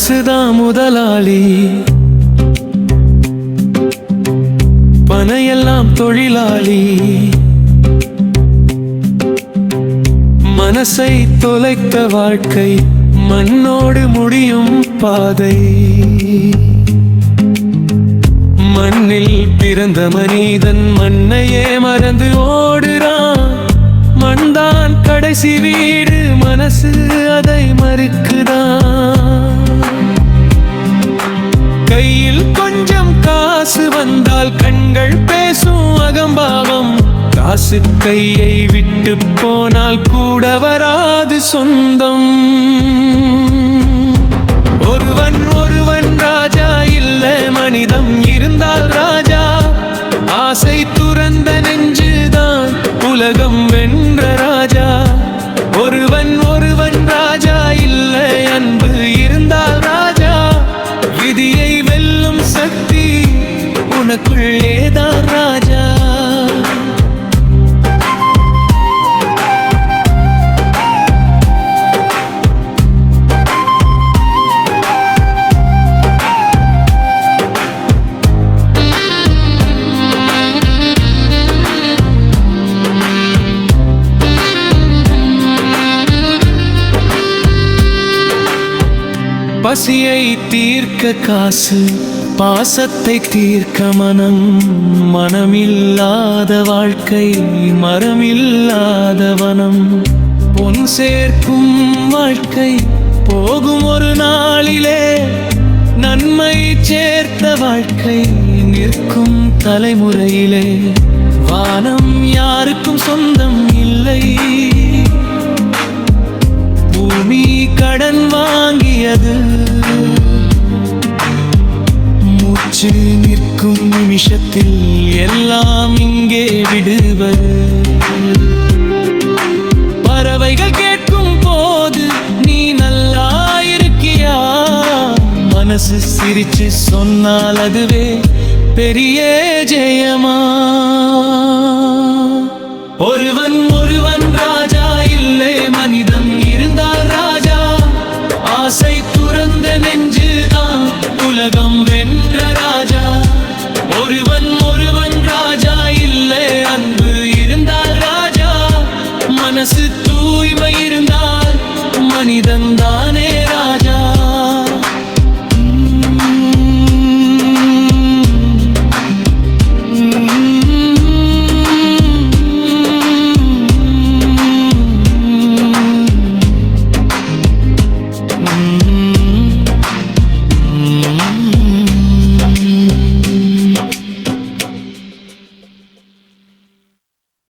மனசுதான் முதலாளி, பனையெல்லாம் தொழிலாளி. மனசை தொலைத்த வாழ்க்கை மண்ணோடு முடியும் பாதை. மண்ணில் பிறந்த மனிதன் மண்ணையே மறந்து ஓடுறான். மண்தான் கடைசி வீடு, மனசு அதை மறுக்குதான். கையில் கொஞ்சம் காசு வந்தால் கண்கள் பேசும் அகம்பாவம். காசு கையை விட்டு போனால் கூட வராது சொந்தம். ஒருவன் ஒருவன் ராஜா இல்ல, மனிதம் இருந்தால் ராஜா. ஆசை துறந்த நெஞ்சுதான் உலகம் வென்ற ராஜா. ஒருவன் ஒருவன் ராஜா இல்ல, அன்பு இருந்தால் ராஜா. விதியை வெல்லும் சக்தி உனக்குள்ளேதான் ராஜா. பசியை தீர்க்க காசு, பாசத்தை தீர்க்க மனம். மனமில்லாத வாழ்க்கை மரமில்லாத வனம். பொன் சேர்க்கும் வாழ்க்கை போகும் ஒரு நாளிலே. நன்மை சேர்த்த வாழ்க்கை நிற்கும் தலைமுறையிலே. வானம் யாருக்கும் சொந்தம் இல்லை, பூமி கடன் வாங்கியது. மூச்சு நிற்கும் நிமிஷத்தில் எல்லாம் இங்கே விடுவது. பறவைகள் கேட்கும் போது நீ நல்லா இருக்கியா? மனசு சிரிச்சு சொன்னால் அதுவே பெரிய ஜெயமா? ஒருவன் ஒருவன் ராஜா இல்லை, மனிதம் இருந்தால் ராஜா. ஆசை துறந்த நெஞ்சுதான் உலகம் வென்ற ராஜா. ஒருவன் ஒருவன் ராஜா இல்லை, அன்பு இருந்தால் ராஜா. மனசு தூய்மை இருந்தால் மனிதன் தானே